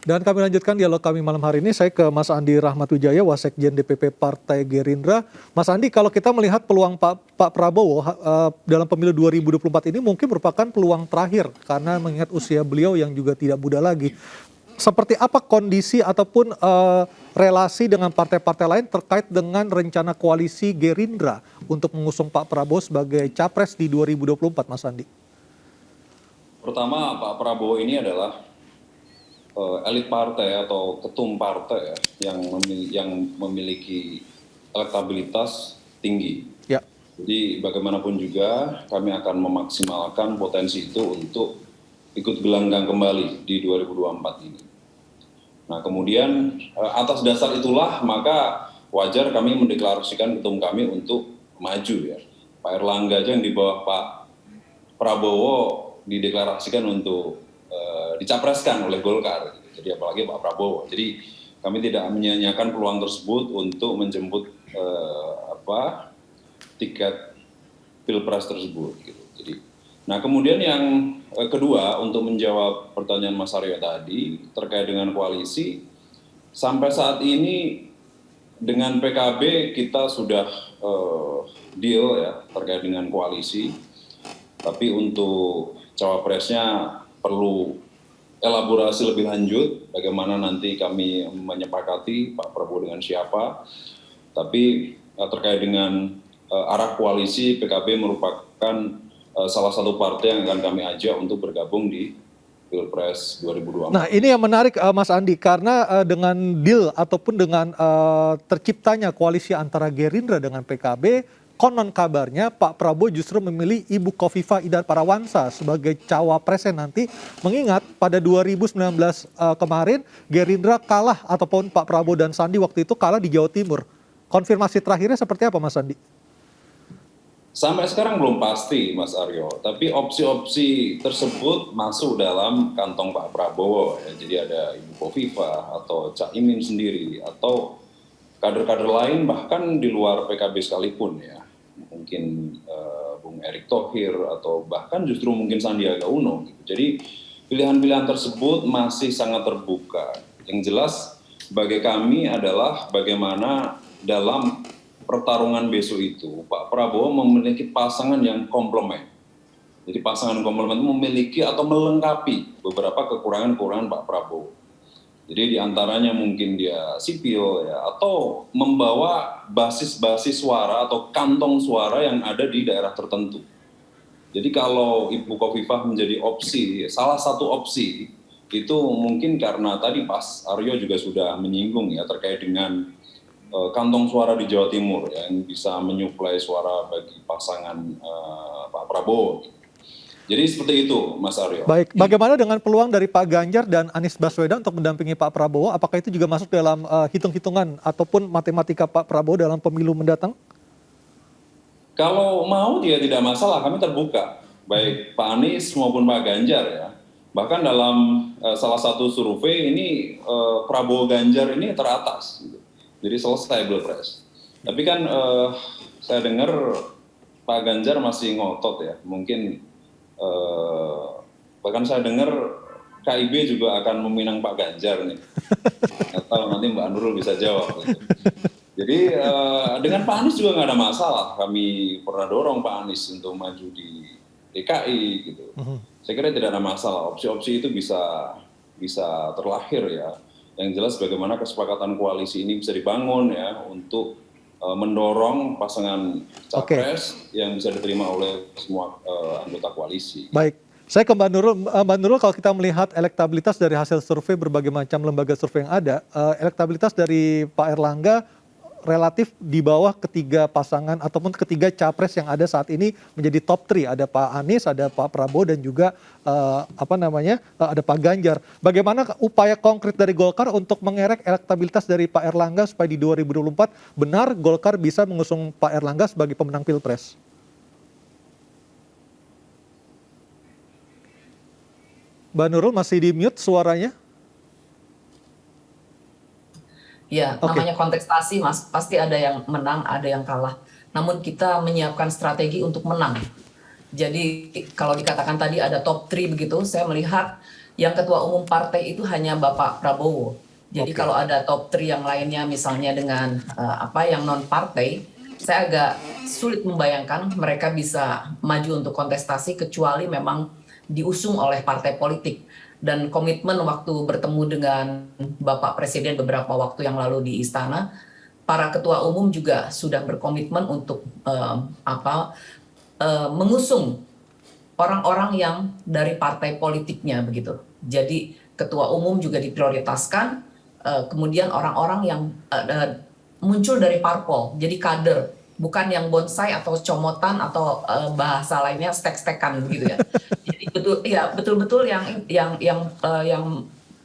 Dan kami lanjutkan dialog kami malam hari ini. Saya ke Mas Andi Rahmat Wijaya, Wasekjen DPP Partai Gerindra. Mas Andi, kalau kita melihat peluang Pak Prabowo dalam pemilu 2024 ini mungkin merupakan peluang terakhir karena mengingat usia beliau yang juga tidak muda lagi. Seperti apa kondisi ataupun relasi dengan partai-partai lain terkait dengan rencana koalisi Gerindra untuk mengusung Pak Prabowo sebagai capres di 2024, Mas Andi? Pertama, Pak Prabowo ini adalah elit partai atau ketum partai ya, yang memiliki elektabilitas tinggi. Ya. Jadi bagaimanapun juga kami akan memaksimalkan potensi itu untuk ikut gelanggang kembali di 2024 ini. Nah kemudian atas dasar itulah maka wajar kami mendeklarasikan ketum kami untuk maju ya. Pak Erlangga aja yang di bawah Pak Prabowo dideklarasikan untuk dicapreskan oleh Golkar. Jadi apalagi Pak Prabowo. Jadi kami tidak menyanyiakan peluang tersebut untuk menjemput tiket pilpres tersebut. Gitu. Jadi, nah kemudian yang kedua untuk menjawab pertanyaan Mas Aryo tadi terkait dengan koalisi, sampai saat ini dengan PKB kita sudah deal ya terkait dengan koalisi, tapi untuk cawapresnya perlu elaborasi lebih lanjut bagaimana nanti kami menyepakati Pak Prabowo dengan siapa. Tapi terkait dengan arah koalisi, PKB merupakan salah satu partai yang akan kami ajak untuk bergabung di Pilpres 2024. Nah ini yang menarik Mas Andi, karena dengan deal ataupun dengan terciptanya koalisi antara Gerindra dengan PKB, konon kabarnya Pak Prabowo justru memilih Ibu Khofifah Indar Parawansa sebagai cawapresnya nanti, mengingat pada 2019 kemarin Gerindra kalah ataupun Pak Prabowo dan Sandi waktu itu kalah di Jawa Timur. Konfirmasi terakhirnya seperti apa Mas Andi? Sampai sekarang belum pasti Mas Aryo, tapi opsi-opsi tersebut masuk dalam kantong Pak Prabowo. Ya. Jadi ada Ibu Khofifah atau Cak Imin sendiri atau kader-kader lain bahkan di luar PKB sekalipun ya. Mungkin Bung Erick Thohir atau bahkan justru mungkin Sandiaga Uno. Gitu. Jadi pilihan-pilihan tersebut masih sangat terbuka. Yang jelas bagi kami adalah bagaimana dalam pertarungan besok itu Pak Prabowo memiliki pasangan yang komplement. Jadi pasangan komplement itu memiliki atau melengkapi beberapa kekurangan-kekurangan Pak Prabowo. Jadi diantaranya mungkin dia sipil ya, atau membawa basis-basis suara atau kantong suara yang ada di daerah tertentu. Jadi kalau Ibu Khofifah menjadi opsi, salah satu opsi itu mungkin karena tadi Mas Aryo juga sudah menyinggung ya terkait dengan kantong suara di Jawa Timur ya, yang bisa menyuplai suara bagi pasangan Pak Prabowo. Jadi seperti itu, Mas Aryo. Baik, bagaimana dengan peluang dari Pak Ganjar dan Anies Baswedan untuk mendampingi Pak Prabowo? Apakah itu juga masuk dalam hitung-hitungan ataupun matematika Pak Prabowo dalam pemilu mendatang? Kalau mau dia tidak masalah, kami terbuka. Baik Pak Anies maupun Pak Ganjar ya. Bahkan dalam salah satu survei ini Prabowo Ganjar ini teratas. Gitu. Jadi selesai Pilpres. Tapi kan saya dengar Pak Ganjar masih ngotot ya. Mungkin bahkan saya dengar KIB juga akan meminang Pak Ganjar nih. Atau nanti Mbak Nurul bisa jawab. Gitu. Jadi dengan Pak Anies juga nggak ada masalah. Kami pernah dorong Pak Anies untuk maju di DKI gitu. Saya kira tidak ada masalah. Opsi-opsi itu bisa terlahir ya. Yang jelas bagaimana kesepakatan koalisi ini bisa dibangun ya untuk mendorong pasangan capres yang bisa diterima oleh semua anggota koalisi. Baik, saya ke Mbak Nurul. Mbak Nurul, kalau kita melihat elektabilitas dari hasil survei berbagai macam lembaga survei yang ada, elektabilitas dari Pak Erlangga relatif di bawah ketiga pasangan ataupun ketiga capres yang ada saat ini menjadi top 3. Ada Pak Anies, ada Pak Prabowo dan juga ada Pak Ganjar. Bagaimana upaya konkret dari Golkar untuk mengerek elektabilitas dari Pak Erlangga supaya di 2024 benar Golkar bisa mengusung Pak Erlangga sebagai pemenang Pilpres? Mbak Nurul masih di mute suaranya? Ya, namanya kontestasi Mas, pasti ada yang menang, ada yang kalah. Namun kita menyiapkan strategi untuk menang. Jadi kalau dikatakan tadi ada top 3 begitu, saya melihat yang ketua umum partai itu hanya Bapak Prabowo. Jadi Oke. kalau ada top 3 yang lainnya misalnya dengan yang non partai, saya agak sulit membayangkan mereka bisa maju untuk kontestasi kecuali memang diusung oleh partai politik. Dan komitmen waktu bertemu dengan Bapak Presiden beberapa waktu yang lalu di istana, para ketua umum juga sudah berkomitmen untuk mengusung orang-orang yang dari partai politiknya begitu. Jadi ketua umum juga diprioritaskan, kemudian orang-orang yang muncul dari parpol, jadi kader, bukan yang bonsai atau comotan atau bahasa lainnya stek-stekan gitu ya. Jadi betul-betul yang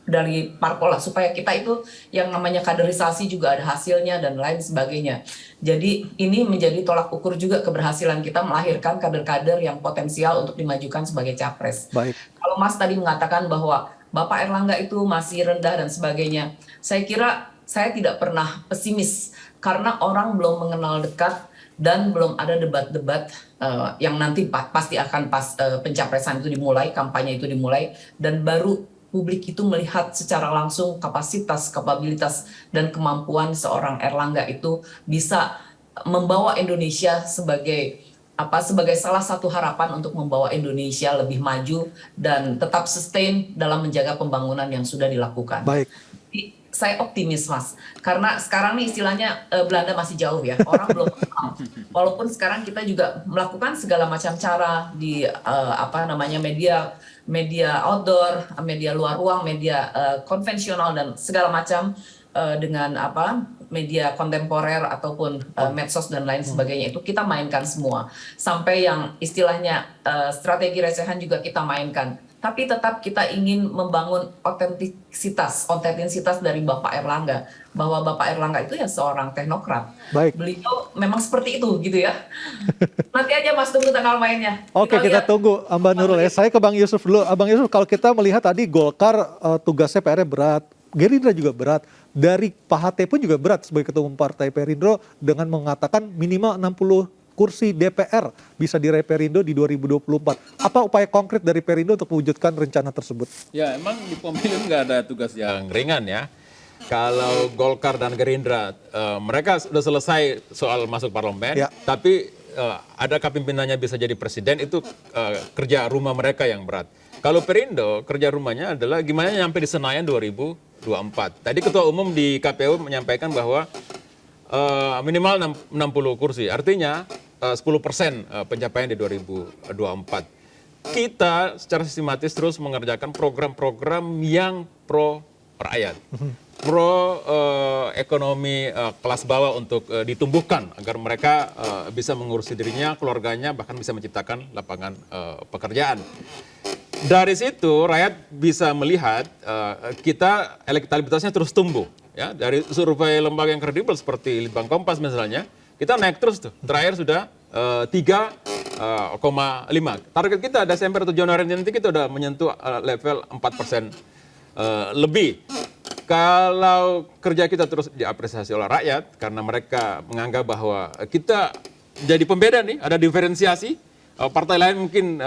dari parpol lah, supaya kita itu yang namanya kaderisasi juga ada hasilnya dan lain sebagainya. Jadi ini menjadi tolak ukur juga keberhasilan kita melahirkan kader-kader yang potensial untuk dimajukan sebagai capres. Baik. Kalau Mas tadi mengatakan bahwa Bapak Erlangga itu masih rendah dan sebagainya, saya kira saya tidak pernah pesimis karena orang belum mengenal dekat dan belum ada debat-debat yang nanti pasti akan pas pencapresan itu dimulai, kampanye itu dimulai, dan baru publik itu melihat secara langsung kapasitas, kapabilitas, dan kemampuan seorang Erlangga itu bisa membawa Indonesia sebagai salah satu harapan untuk membawa Indonesia lebih maju dan tetap sustain dalam menjaga pembangunan yang sudah dilakukan. Baik. Jadi, saya optimis, Mas, karena sekarang nih istilahnya Belanda masih jauh ya, orang belum paham. Walaupun sekarang kita juga melakukan segala macam cara di media outdoor, media luar ruang, media konvensional dan segala macam dengan media kontemporer ataupun medsos dan lain sebagainya, itu kita mainkan semua. Sampai yang istilahnya strategi recehan juga kita mainkan. Tapi tetap kita ingin membangun otentisitas dari Bapak Erlangga, bahwa Bapak Erlangga itu ya seorang teknokrat. Baik. Beliau memang seperti itu gitu ya. Nanti aja Mas tunggu tanggal mainnya. Oke, kita tunggu Mbak Nurul ya. Saya ke Bang Yusuf dulu. Bang Yusuf, kalau kita melihat tadi Golkar tugasnya PR-nya berat, Gerindra juga berat, dari Pak HT pun juga berat sebagai ketua umum partai Perindo dengan mengatakan minimal 60 kursi DPR bisa diraih Perindo di 2024. Apa upaya konkret dari Perindo untuk mewujudkan rencana tersebut? Ya, emang di pemilu nggak ada tugas yang ringan ya. Kalau Golkar dan Gerindra, mereka sudah selesai soal masuk parlemen, Ya. tapi adakah pimpinannya bisa jadi presiden, itu kerja rumah mereka yang berat. Kalau Perindo, kerja rumahnya adalah gimana nyampe di Senayan 2024. Tadi Ketua Umum di KPU menyampaikan bahwa minimal 60 kursi, artinya 10% pencapaian di 2024. Kita secara sistematis terus mengerjakan program-program yang pro rakyat, pro ekonomi kelas bawah untuk ditumbuhkan agar mereka bisa mengurusi dirinya, keluarganya, bahkan bisa menciptakan lapangan pekerjaan. Dari situ rakyat bisa melihat kita elektabilitasnya terus tumbuh. Ya, dari survei lembaga yang kredibel seperti Litbang Kompas misalnya, kita naik terus tuh. Terakhir sudah 3,5. Target kita Desember atau Januari nanti kita udah menyentuh level 4% lebih. Kalau kerja kita terus diapresiasi oleh rakyat karena mereka menganggap bahwa kita jadi pembeda nih, ada diferensiasi. Partai lain mungkin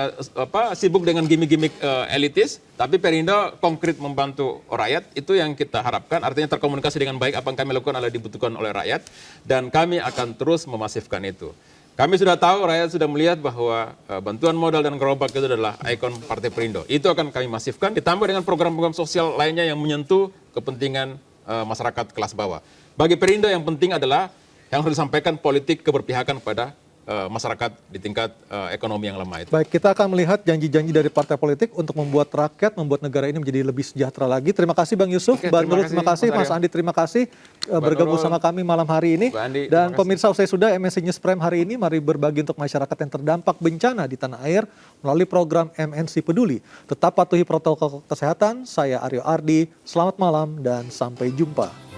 sibuk dengan gimmick-gimmick elitis, tapi Perindo konkret membantu rakyat, itu yang kita harapkan. Artinya terkomunikasi dengan baik, apa yang kami lakukan adalah dibutuhkan oleh rakyat, dan kami akan terus memasifkan itu. Kami sudah tahu, rakyat sudah melihat bahwa bantuan modal dan gerobak itu adalah ikon Partai Perindo. Itu akan kami masifkan, ditambah dengan program-program sosial lainnya yang menyentuh kepentingan masyarakat kelas bawah. Bagi Perindo yang penting adalah yang harus disampaikan politik keberpihakan pada masyarakat di tingkat ekonomi yang lemah itu. Baik, kita akan melihat janji-janji dari partai politik untuk membuat rakyat, membuat negara ini menjadi lebih sejahtera lagi. Terima kasih Bang Yusuf, Mbak Nurul terima kasih, Mas Andi terima kasih bergabung sama kami malam hari ini. Andi, dan pemirsa, usai sudah MNC News Prime hari ini, mari berbagi untuk masyarakat yang terdampak bencana di tanah air melalui program MNC Peduli. Tetap patuhi protokol kesehatan, saya Aryo Ardi, selamat malam dan sampai jumpa.